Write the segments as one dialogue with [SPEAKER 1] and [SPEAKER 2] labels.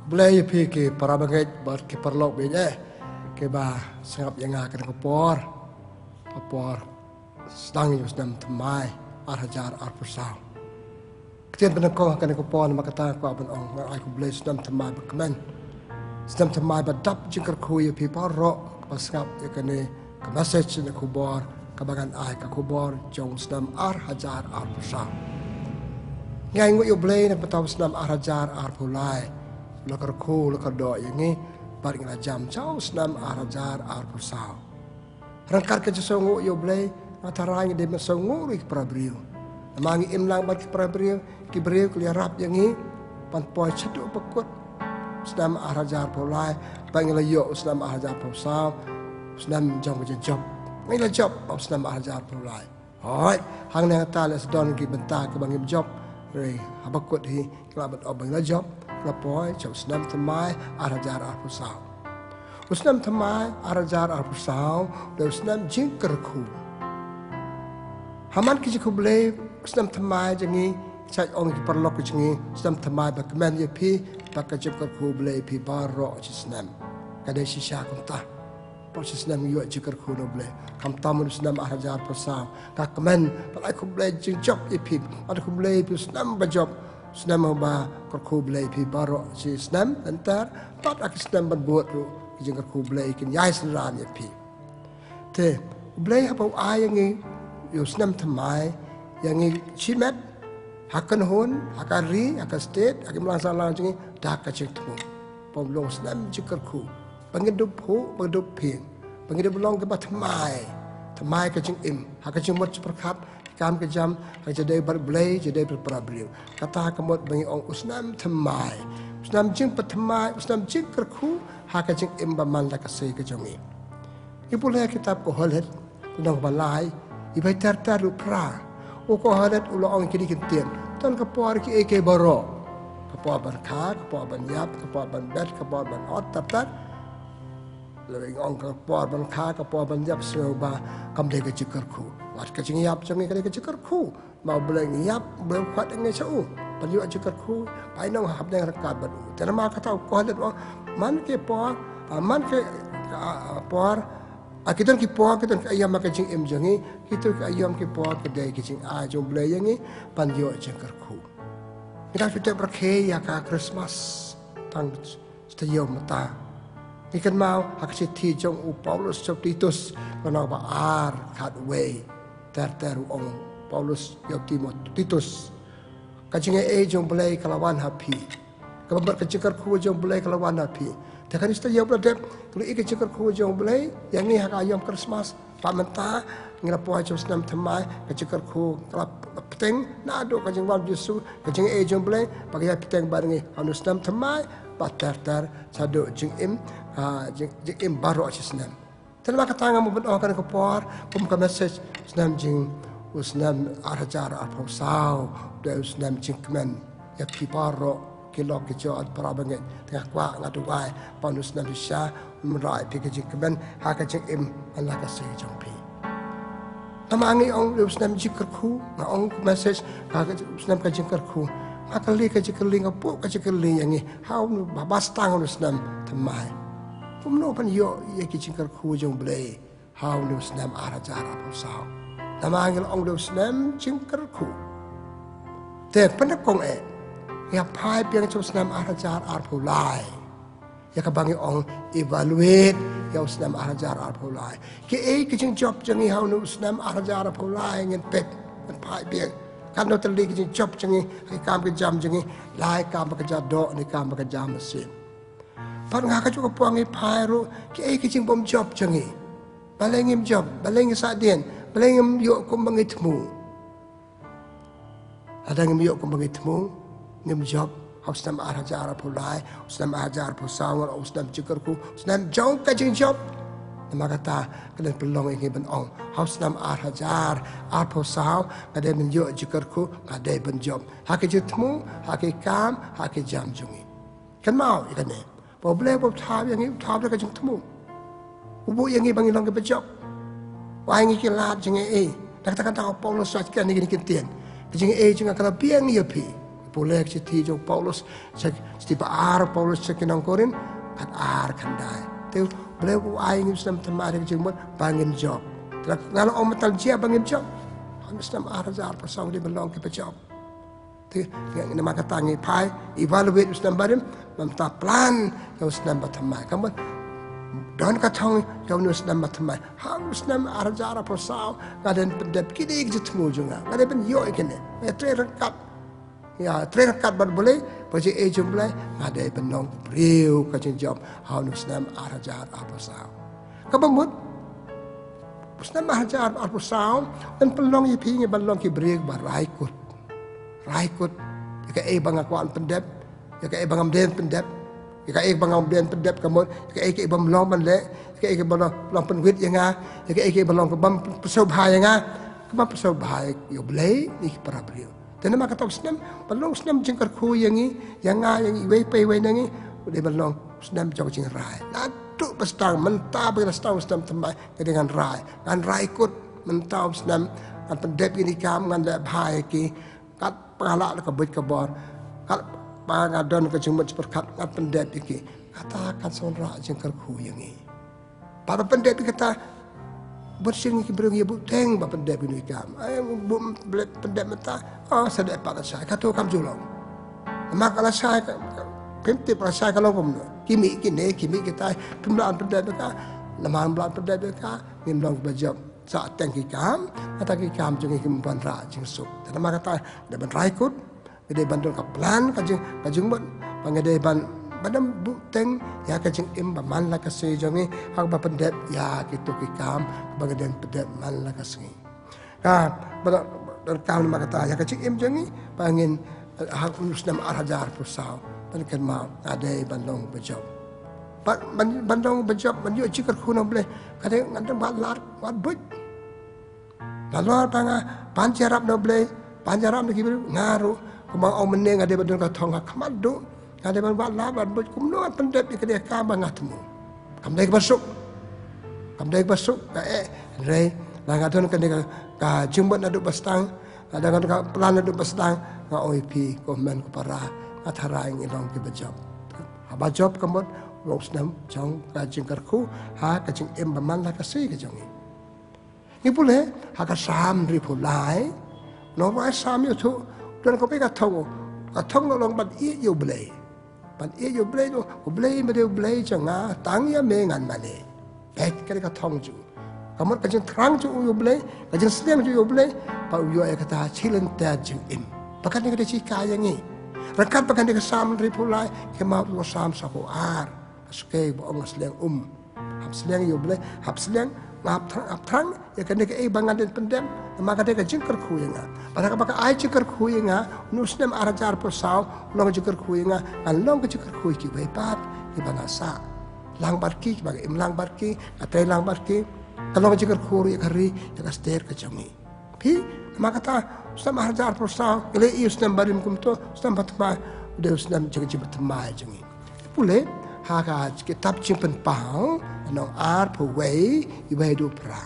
[SPEAKER 1] Boleh pergi para bangai buat ke perlok begini, ke bah sengap yang akan kapor sedang yang sedang temai arhajar arpusau. Ketika penekong akan kapor maka kata aku abang orang aku boleh sedang temai berkemen, sedang temai berdap jengker kuy people rok pas sengap yang kene ke message yang kubor kebagan ai ke kubor jong sedang arhajar arpusau. Ngai ngut yo boleh nak betau sedang arhajar arpulai. Lekar ku lekar do yang ni baring la jam jauh senam arajar arpusau. Rangkar ke jesongu yo blay atarai de mesongu ri prabriu. Mangi imlang bagi prabriu ki briu ki rap yang ni pan poi cedu pekut senam arajar polai bang la yo senam arajar arpusau senam jong ke job. Ngai la job senam arajar polai. Hoi hang nang ta le sedon ki bentar ke bang job ri habakut hi kelabat obang la job. Lapoi jauh senam temai arajar arpusau. Senam temai arajar arpusau dan senam jingkerku. Haman kiji ku boleh senam temai jangi cai orang ki perlok jangi senam temai bagaimana dia pi baka jingkerku boleh pi barok ci senam. Kadai sisa kunta. Pos senam yo jingkerku no boleh. Kam tamu senam arajar arpusau. Kakemen palai ku boleh jingjob dia pi. Ada ku boleh pi senam bajob. Senam ba kerku belai pi barok si senam entar pat ak senam berbuat tu jeng kerku belai kin yai senran ya pi te belai apa ai yang yo senam temai yang chimet hakan hon akan ri akan state akan melaksanakan jeng dak ka cek tu pomlong senam jeng kerku pengidup hu pengidup ping pengidup long ke temai ke jeng im akan jeng mot perkap kam ke jam jadi berbelai jadi berperabriu kata kemot bagi orang usnam temai usnam jing petemai usnam jing kerku haka jing imbaman la kasih ke jongi ipuleh kitab ko holet tentang balai ibai tartar rupra o ko holet ulo orang kini kintien tan kapor ki eke baro kapor ban kha kapor ban yap kapor ban bet kapor ban ot tartar lebih orang kapor ban kha kapor ban yap seoba kam de ke jikerku wat ke jingiap jangi ke jikerku mau boleh ngiap boleh kuat dengan sau panju jikerku pai nang hab dengan rekat badu terma kata ko hadat man ke por man ke por akitan ki por akitan ayam ke jing em jangi itu ke ayam ke por ke dai ke jing a jom boleh yang ni panju jikerku kita sudah berkhe ya ka Christmas tang stadium mata ikan mau hak siti jong u Paulus Titus kono ba ar kat way ter ong Paulus yo Titus kajing jong belai kelawan hapi kabar kecikar ku jong belai kelawan hapi tekan ista yo bladep kalau ik kecikar ku jong belai yang ni hak ayam Christmas pamenta ngirapo jong senam temai kecikar ku kelap peteng na ado kajing wan Yesus kajing jong belai pakai peteng barengi anu senam temai patar sado jing im baru aja senam. Terima kata ngamu berdoakan ke por, kum ke message senam jing usnam arajar arpusau, dan usnam jing kemen ya piparo kilo kejo ad parabanget tengah kuat ngadu wai panu senam bisa merai pergi jing kemen hak jing im Allah kasih jompi. Tamangi ong usnam jing kerku, ngong message hak usnam ke jing kerku. Akali ke jikeli ngapuk ke jikeli yang ni hau nu babas tang nu senam temai. Kumno pan yo ye ki jingkar ku jong blai hau nu senam arajar arpusau. Nama angel ong nu senam jingkar ku. Te penekong ya pai piang chu senam arajar arpulai. Ya ka bangi ong evaluate ya senam arajar arpulai. Ke jing job jangi hau nu senam arajar arpulai ngin pet pai piang kan no terli ke job jangi kam ke jam jangi lai kam ke jado ni kam ke jam mesin par ngaka juga puangi pairu ke jing bom job jangi balengim job balengi sadien balengim yo ko mangitmu ada ngim yo ko mangitmu ngim job harus nam arajar pulai usnam ajar pusawar usnam jikerku usnam jong ke jing job nama kata kena pelong ini ben ong haus nam arajar arpusau kada men yo jikerku kada ben job hak jitmu hak kam hak jam jungi kan mau ikan ni boleh tab yang ni tab ka jung temu ubu yang ni bangi long ke job wai ngi kilat jeng nak kata Paulus sat kan ni kentien jeng jeng kala piang ni pi Boleh citi jauh Paulus, setiap Paulus sekinang korin, kat kan dai. Tu boleh aing Islam temari jemut bangin job. Kalau orang metal dia bangin job, Islam zar pasang di belong ke job. Tu yang nama kata ngi pai evaluate Islam barim, memta plan yang Islam batamai. Kamu dan katong yang Islam batamai. Hang Islam zar pasang ngaden pendep kini ikjitmu juga. Ngaden pen yo ikene. Ya terangkat. Ya, terangkat boleh, pasal jumlah ada benong beriu kacang job, haus nam arajar apa sah. Kabamut, nam arajar apa sah, dan pelong ipi ni balong ki beriu baraikut, raikut, jika bang akuan pendep, jika bang amden pendep, jika bang amden pendep kamu, jika bang belong balik, jika belong penwit yang jika belong kebam pesobhai yang kebam pesobhai yo boleh ni para beriu. Dan nama kata Islam, balong Islam jengkar ku yang iwe pe nangi, udah balong Islam jauh jeng rai. Lalu pestang mentah bagi pestang Islam tempat dengan rai, dengan rai ikut mentah Islam, dengan pendep ini kam, dengan lep hai ki, kat pengalak kebut kebor, kat pangadon kejumut seperkat, kat pendep iki, katakan sonrak jengkar ku yang ini. Para pendep kata bersing ki berung ibu teng ba pendep ini kam. Bu pendep mata, sedek pak saya kata kam julong. Mak kalau saya pemti para saya kalau pun kimi kita pembelaan pendep ka, lemah belaan pendep ka, ngimdong bajab saat teng ki kam, kata ki kam jeng ki ban ra jeng suk. Dan mak kata dapat raikut, gede bandul ka plan kajeng ban pangede ban badam buteng ya kajeng baman la kasih jongi hak ba pendep ya gitu kikam bagadan pendep man la kasih. Pada kawan kata ya kajeng jongi pangin hak Islam arajar pusau pankan mau ada bandong bejob. Bandong bejob menju cikar kuno boleh kadang ngandang balar wat buj. Lalu panjarap no boleh panjarap ni kibiru ngaru kumang au meneng ada bandong katong kamadu. Ada banyak lawan buat kumno pendep di kedai kambang atmu. Kamdai basuk, rei langadon kedai ka jumbat nadu bastang, ada kan pelan nadu bastang, nga OIP komen kupara ngatharaing ilong ki bajab. Bajab kamot rosnam jong kajing karku ha kajing baman la kasih kajongi. Ni boleh ha ka sam ri pulai, no wa sam yo tu dan ko pe ka thong long bat i yo boleh. Pan yo boleh tu, boleh jangan tang ya mengan mana. Baik kali kata thong ju. Kamu kajeng terang ju yo boleh, kajeng seliam ju yo boleh. Pau yo kata cilen tajeng im. Pakan ni kata cika yang ni. Rekat pakan dia kesam ripulai, kemau tu sam sakuar. Sukai boong seliang Hap seliang yo boleh, hap seliang ngap terang ya kan dia bangan dan pendem maka dia jengker kuinga pada kapaka ai jengker kuinga nusnem arajar persau long jengker kuinga an long jengker kui ki bepat di banasa lang barki bagi imlang barki atai lang barki kalau jengker kui kari ya kaster kejangi pi maka ta ustam arajar persau ile i ustam barim kumto ustam patma de ustam jengji batma jangi pule haka kitab simpen pau nong pawai ibai do pra.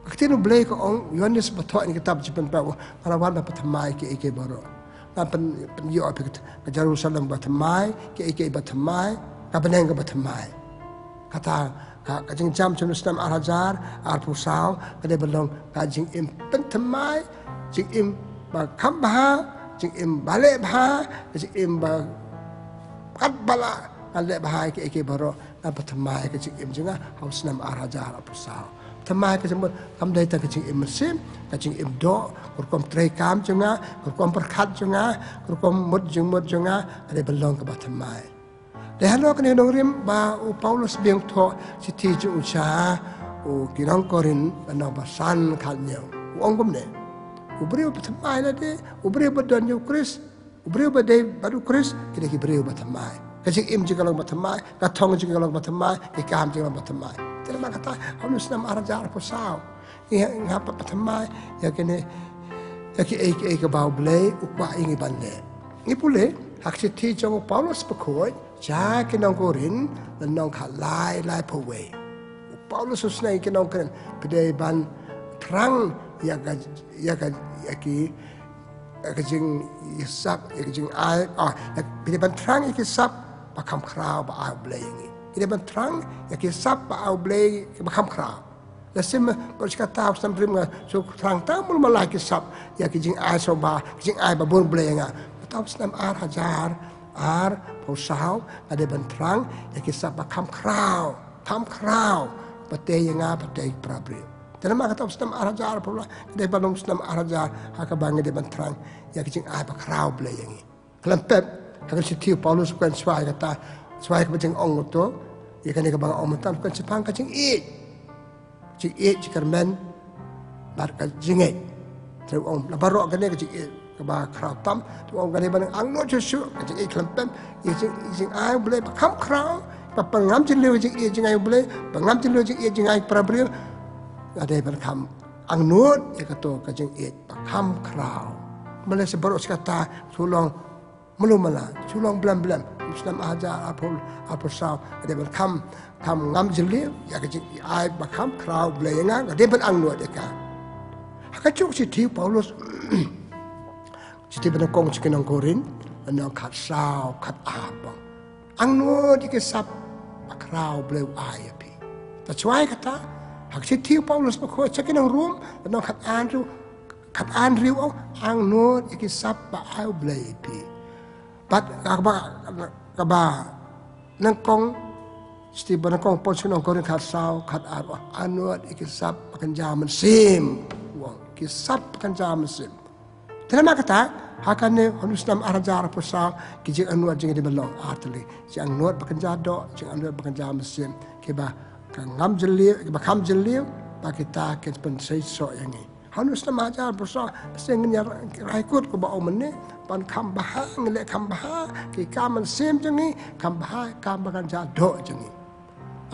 [SPEAKER 1] Ketika boleh ko ong Yohanes batok ni kitab simpen pau parawan batamai ke baro. Pen yo apik ke Jerusalem batamai ke batamai ka beneng ke batamai. Kata kajing jam Islam arajar pusau kada belong kajing im pentamai jing im ba kambha jing im bale bha jing im ba kat bala ale bahai ke baro apa temai ke cik im juga haus nam arajar pusau temai ke semut kam dai ta ke cik im sim ke cik im do kurkom trei kam juga kurkom perkat juga kurkom mut juga ada belong ke batamai de halo kene dong rim ba Paulus biang tho siti ju ucha o kinang korin na basan khalnya ongom ne ubri batamai na de ubri badan ju kris ubri badai baru kris kene ki bri batamai kajing im juga lang batamai, katong juga lang batamai, ikam juga lang batamai. Tidak mana kata, harus nama arajar pusau. Ini ngapa batamai, ya kene, ya ke bau belai, upah ini bande. Ini pule, hak siti jong Paulus berkoi, jah kenang korin, dan nong lai pawai. Paulus usnai kenang korin, pedai ban terang, ya ki kajing isap kajing ai bila bantrang ikisap bakam krau ba au blay ngi bila bantrang ikisap ba au blay bakam krau lasim berkata sampai so terang tamu malah kisap kajing ai soba kajing ai ba bon blay nga tahu senam ar hajar ar pausau ada bantrang ikisap bakam krau pate nga pate prabri dalam kata senam arajar pula de balong senam arajar hakabang de bantrang kajing ai ba krau blay ngi kelempet kalau sitiu Paulus bukan swai kata swai kajing ong to kan ka bang ong mentan bukan sepang kajing cikarmen bar kajing tu ong la barok kan kajing ka ba krau tam tu ong kan bang ang no chu kajing kelempet kajing ai blay ba kam krau ba pengam jin leu kajing ai blay pengam jin leu kajing ai prabri ada berkam angnut kata kajing bakam krau mala sebarok kata sulong melumala sulong belam Islam ajar apa saw ada berkam ngam jeli kajing ai bakam krau belenga ada ber angnut deka hakacuk si Paulus si benakong cikenang korin anang kat saw kat abang angnut dikesap krau beleu ai api tacuai kata hak sitiu Paulus bakoi cikenang room anang kat anriu ang not ikisap ba au blay pi pat kaba nangkong Steve nangkong pon sinong korin kat saw kat arwa anot ikisap pakan jaman sim wong kisap pakan jaman sim terima kata hakane honus nam arajar pusaw kijing anot jing di belong atli jang not pakan jado jing anot pakan jaman sim kiba ngam jeliu kiba kam jeliu pakita ken pen sei so yang ni hanus nama ajar bersa sengnya raikut ko ba omne pan kam baha ngele kam baha ki kam sem jengi kam baha kam bakan jado jengi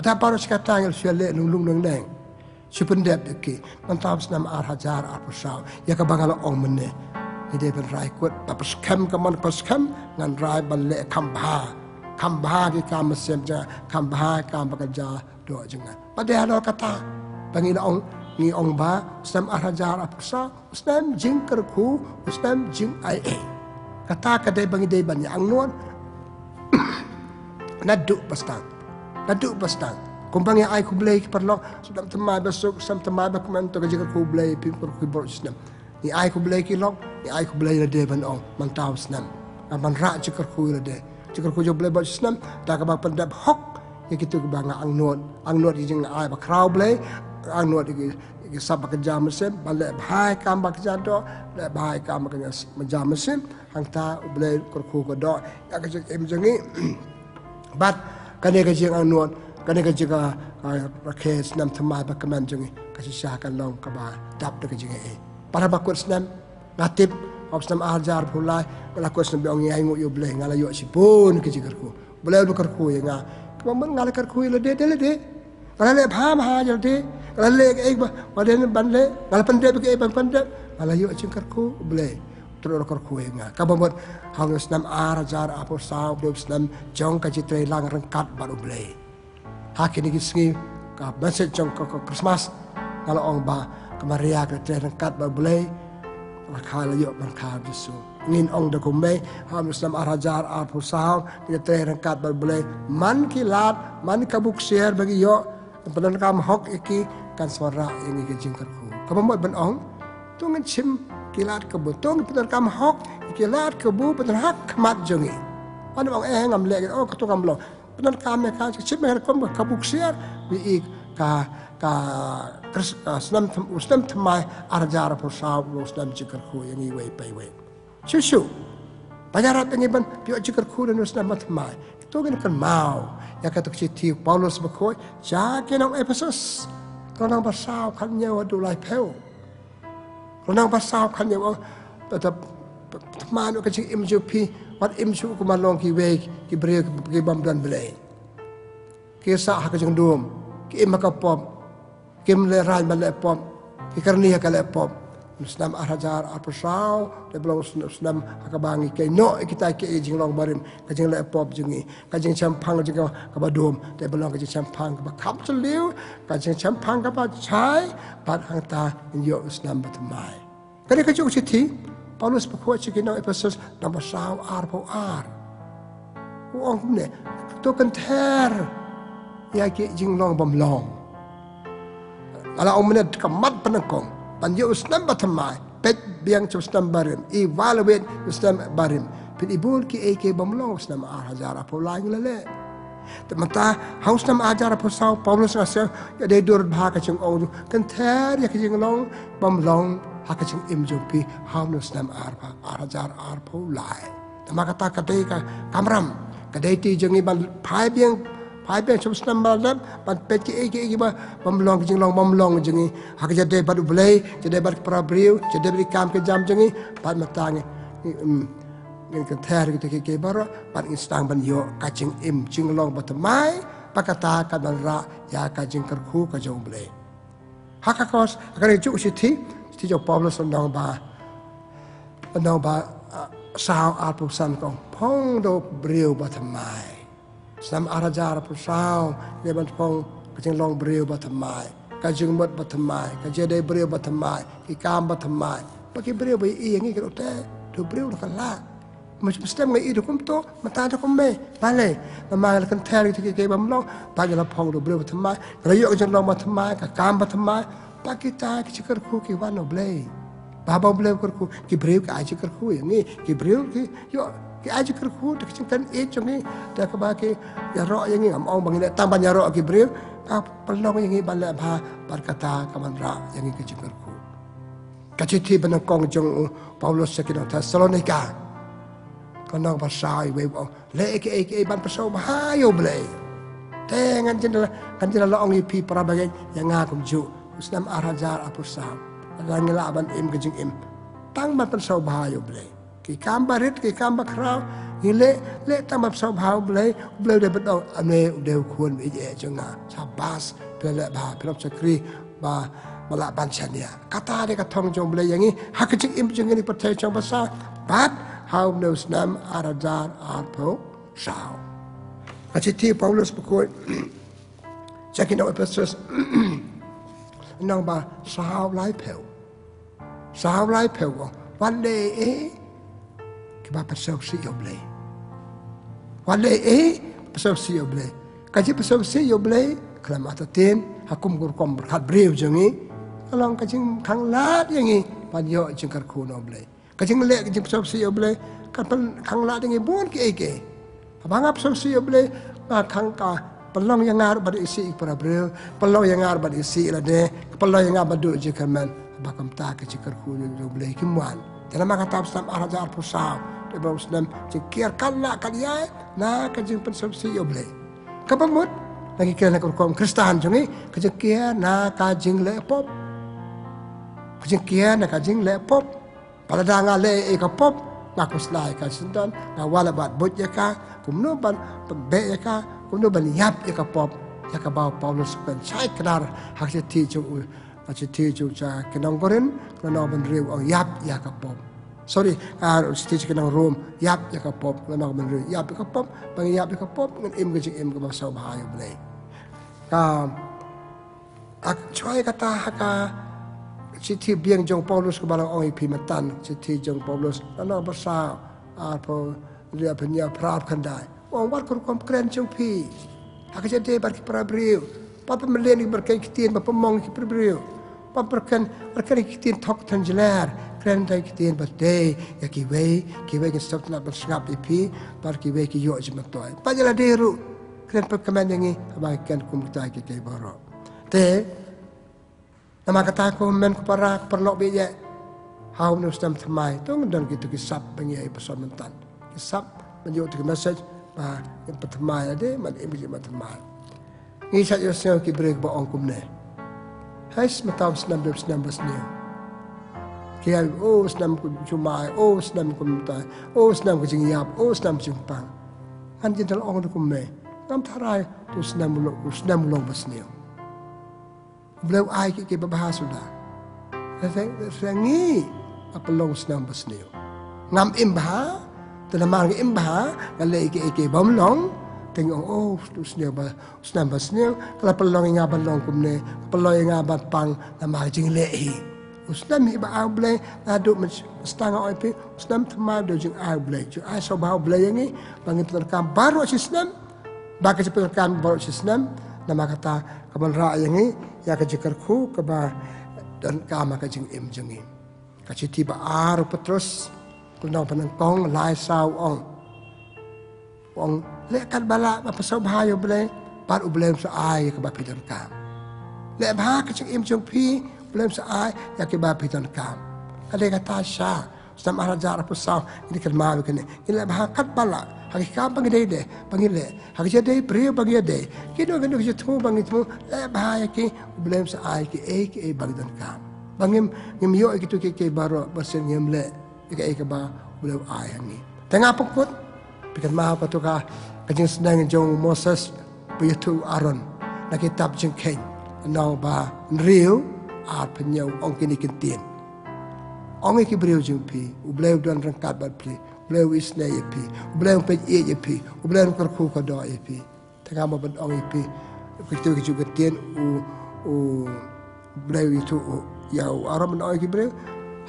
[SPEAKER 1] ada paros kata ngel syale lung neng supendep ki mantap senam ar hajar ar bersa ya ka bangalo omne ide ben raikut pas kam kaman pas kam ngan rai balle kam baha ki kam sem ja kam baha kam bakan jado jenga padahal kata bangina ni ong ba Islam arajar apsa Islam jing kerku Islam jing ai kata kadai bangi dai ban yang non nadu pastang kumpangi ai ku blai perlo sudah temai besok sam temai ba komento ka jing ku blai pi ku bor Islam ni ai ku blai ki lok ni ai ku blai de ban ong mantau Islam man ra jing ku de jing ku jo blai ba Islam ta ka ba pendap hok ya gitu banga ang not jing ai ba krau blai anut iki sabak jam mesin balik bahai kam bak jado le bahai kam bak jam mesin hangta boleh kurku kodok ya kejek emjengi bat kane kejek anut kane kejek rakes nam thama bak manjengi kasi syakan long ka ba dap de kejek para bakut senam ngatip op senam ajar pulai laku senam biong ngai ngu yo boleh ngala yo sipun kejek kurku boleh kurku ya nga kemen ngala kurku le de kalau le paham hajar de kalau le ek badan bandle kalau pendek ke ek pendek kalau yo cingkarku boleh terus karku nga kabamot hang Islam arajar apa saw de Islam jong ka jitre lang rengkat baru boleh hakini gisngi ka message jong ka Christmas kalau ong ba kemaria ka rengkat baru boleh kalau yo mangka bisu ngin ong de kumbe hang Islam arajar apa saw de rengkat baru boleh man kilat man kabuk share bagi yo penan kam hok iki kan suara ini ke jingkarku kabamot ban ong tungin chim kilat kebu tung penan kam hok kilat kebu penan hak kmat jongi pan ong ngam le ketu kam lo penan kam ka chim mer kom kabuk siar bi ka senam thmai arjar por saw lo senam jingkarku ini we pai we shu bajarat ini ban pio jingkarku dan senam thmai tungin kan mau ya kata kecil Paulus berkoi jaga nang Ephesus kalau nang pasal kan nyawa dulai peu kalau nang pasal kan nyawa tetap mana kecil imjupi wat imju kumalong kiwe kibre kibam dan belai kisah hak jeng dum ki makapom kim le ran bale pom ki karnia kale pom Islam arajar apasau de belong Islam akabangi kay no kita ke jing long barim kajing le pop jingi kajing champang jing ka badum de belong kajing champang ka kap chliu kajing champang ka ba chai bat hangta yo Islam batmai kare kajing siti Paulus berkuat cakap Efesus nama saw arpo ar. Orang ni tu kan ter ya ke jinglong bomlong. Ala omne kamat penengkong. Panjau usnam batamai. Pet biang usnam barim. Evaluate usnam barim. Pin ibul ki eke bomlong usnam ar hajar apo lain lele. Temata haus nam ajar apo saw Paulus rasa ya de dur bha ka chung ong kan ter ya ke jinglong bomlong hakaching imjopi haunus nam arpa arajar arpo lai. Nama kata kadai ka kamram kadai ti jengi ban phai biang chus nam balam ban pet ki eki ba bomlong jinglong bomlong jengi hak jade badu blai jade bad prabriu jade bri kam ke jam jengi ban matangi ngin kan ter gitu ke bara ban instang ban yo kaching im jinglong batamai pakata kan ra ya kaching kerku ka jong blai hakakos akan ju sithiที่เจ้าปอมและสนองบาสาวอาปุสันของพงโดเบรียวบัตไมสามอาราจาร์ปุสาวในบันพงก็จึงลองเบรียวบัตไมก็จึงมดบัตไมก็จะได้เบรียวบัตไมกีกามบัตไมเมื่อกี้เบรียวไปอีอย่างนี้ก็แต่ดูเบรียวกันละมันจะสเต็มไงอีดูคุ้มโตมันตาจะคุ้มไม่ไปเลยมากันแทนที่เกี่ยวกับมันลองไปจะละพงดูเบรียวบัตไมเราโยกจึงลองบัตไมกับกามบัตไมPakita ki kerku ki wano blay. Baba blay kerku ki breu ki aji kerku ni ki breu ki yo ki aji kerku tak cingkan ni dah kebaki ya ro yang ni am ong bangin tambah ya ro ki breu ka pelong yang ni bala ba berkata kaman ra yang ni ki kerku. Kaciti benakong jong Paulus sakino Thessalonika. Kanang basai we le ki ban pasau bahayo blay. Tengan jendela ong pi para bagai yang ngakum ju. Usnam arajar apusam. Ada ngelaban im kejing im. Tang ban pensau bahayo blay. Ki kambarit ki kambak raw. Ile le tang ban pensau bahayo blay. Blay de bedau ane udeu kuan ije jenga. Sabas pele bah pelop sakri bah malak banchania. Kata de katong jong blay yang ni hak kejing im jeng ni percaya jong basa. But how no usnam arajar apo saw. Kaciti Paulus berkuat. Cekin out Efesus. Nang ba sahau lai peu one day kiba pasau si yoble one day pasau si yoble kaji pasau si yoble kelamata tin hakum gurkom berkat breu jengi along kajing kang lat yangi panyo jengkar ku noble kajing le kajing pasau si yoble kan kang lat yangi bon ki eke abangap pasau si yoble ma kang ka pelong yang ngar bad isi para breu pelong yang ngar bad isi lade pelong yang ngar badu je kaman bakam ta ke cikar ku do blai kimwan dalam kata Islam arajar pusau de bro Islam cikir kala kalia na ka jing pensopsi yo blai kapamut lagi kena kom Kristen jongi ka cikir na ka jing le pop ka cikir na ka jing le pop pada danga le e ka pop ngaku slai ka sindan ngawala bat bot ya ka kumno ban be ya ka kuno ban yap ya ka pop ya ka ba Paulus kan sai kenar hak ti ju cha kenang goren kenang ban riu ang yap ya ka pop sorry ti kenang rom yap ya ka pop kenang ban riu yap ya ka pop bang yap ya ka pop ngan im ge im ka ba sa ba yo blai ak choi kata haka ti biang jong Paulus ka ba ong ipi matan ti jong Paulus ana ba sa apo dia punya prap kandai orang buat kurang keren cumpi. Hak jadi berki prabriu. Papa meleni berkai kitin, papa mong ki prabriu. Papa berkai kitin tok tanjelar. Keren tai kitin berday. Ya kiwei ki stop nak bersngap ipi. Bar kiwei ki yo jemat toy. Pajala deru. Keren perkeman yang ni abaikan kumtai ki kai baro. Te nama kata ko men ko para perlok beje. How no stem thamai. Tong dan gitu kisap pengi episode mentan. Kisap menjadi message yang pertama ada man image pertama ni saya rasa ki break ba ongkum ne has matam snam basnia kia snam ku cuma snam ku ta snam ku jingyap snam jumpang kan jental ong ku me nam tharai tu snam long basnia beliau ai ki bahasa sudah saya ni apa long snam basnia ngam imbah Tenamang imbah, kalau ike bomlong, tengok terus dia senam basnya, kalau pelong yang abad long kumne, pelong yang abad pang, nama jing lehi, Usnam hi ba au blay adu stang oi pi usnam thmai do jing au blay ju ai so bau blay yang ni bangin penerkam baru sistem bagi penerkam baru sistem nama kata kaban ra yang ni ya ka jikar khu ka ba dan kama ka jing im jing ni ka chiti ba aru petrus kunau panang kong lai sau ong lekat bala ba pasau bahayo blay par ublem sa ai ka ba penerkam le ba ka jing im jong pi belum seai ya ke ba piton kam ada kata sya sama raja rapusau ini kan malu kene ini bahakat bala haki kam bagi de bagi le haki jadi priyo bagi de kino tu bagi tu le bahaya ki belum seai ki bagi don kam bangim ngim yo gitu ke baro basen ngim le ke ba belum ai ni tengah pokut pikan ma patuka kajing sedang jong Moses pitu Aaron na kitab jing ken no ba riu penyau ong kini kentien ong iki beliau jumpi beliau dan rangkat badpli beliau isna yepi beliau pe yepi beliau kerku kado yepi tengah mabad ong yepi begitu juga kentien beliau itu yau aram ong iki beliau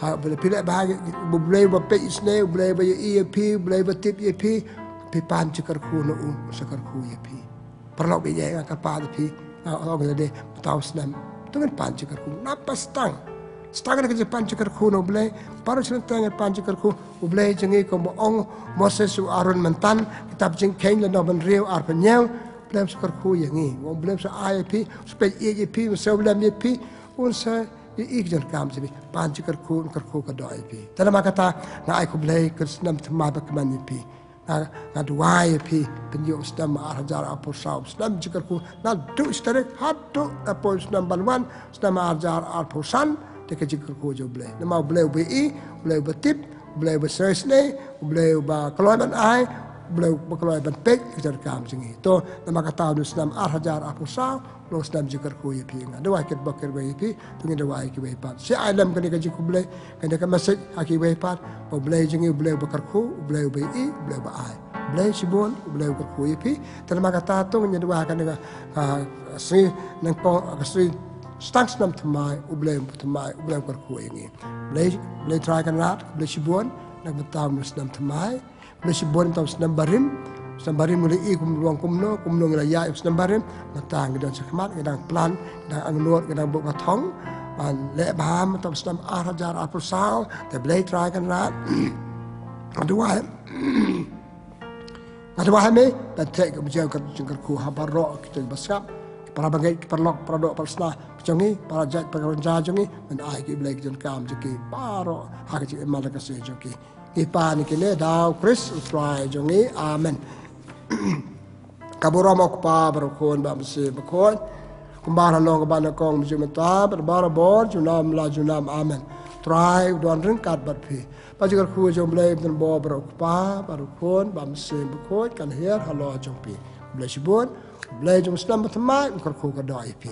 [SPEAKER 1] ha beliau pilih bahagi beliau pe isna beliau pe yepi beliau tip yepi pipan cekerku no sekerku yepi perlu bijaya angkat pad yepi ong de tahu senam dengan pancakarku, napa stang ada kerja pancakarku no boleh, baru cerita dengan pancakarku, boleh jengi kau bohong Moses Aaron mentan, kitab jengkain le no benriu arpenyau, boleh sekarku yang ini, boleh seayah pi, supaya ia pi, sebelum ia pi, unsa ikjan kam sini, pancakarku kedua pi. Dalam kata, na aku boleh kersenam temai bagaimana pi. Ngaduai pi penjuk sedam arjar apur saub sedam jikarku nadu istarik hadu apur sedam balwan sedam arjar arpusan deke jikarku jo blay nama blay bi blay betip blay bersesne blay ba keloiban ai blay keloiban pek kejar kam singi to nama kata nu sedam arjar apur saub lo sedam jikarku ye pi ngaduai ket bakir bi pi tungin dawai ki bi pat si alam kani ka jiku blay kani ka masik aki bi pat blay jingi blay bakarku blay bi blay ba ai blay sibon blay bakarku ye pi tanama kata to nyadwa kan ka si nang ko si stans nam tmai blay bakarku ini blay try kan rat blay sibon nang betam sedam tmai blay sibon tam sedam barim Sambari mulai ikum ruang kumno ngelaya sambari matang gedang sekmat gedang plan gedang angnot gedang buk katong an le baham tam sedam arajar apusal te blay try kan rat adua me batek kebujang kerku habaro kita basap para bagai perlok produk persna jongi para jaj pekerja jongi men ai ki blay jon kam joki paro hak ji malaka se joki ipan kile daw Chris try jongi amen kabura mo pa berkon ba msi berkon kumbara long ba na kong msi mata berbara bor junam la junam amen try don ringkat bat phi pa jigar khu jom blay den bo berok pa berkon ba msi berkon kan her halo jom pi blay sibon blay jom slam batma kar khu ka dai pi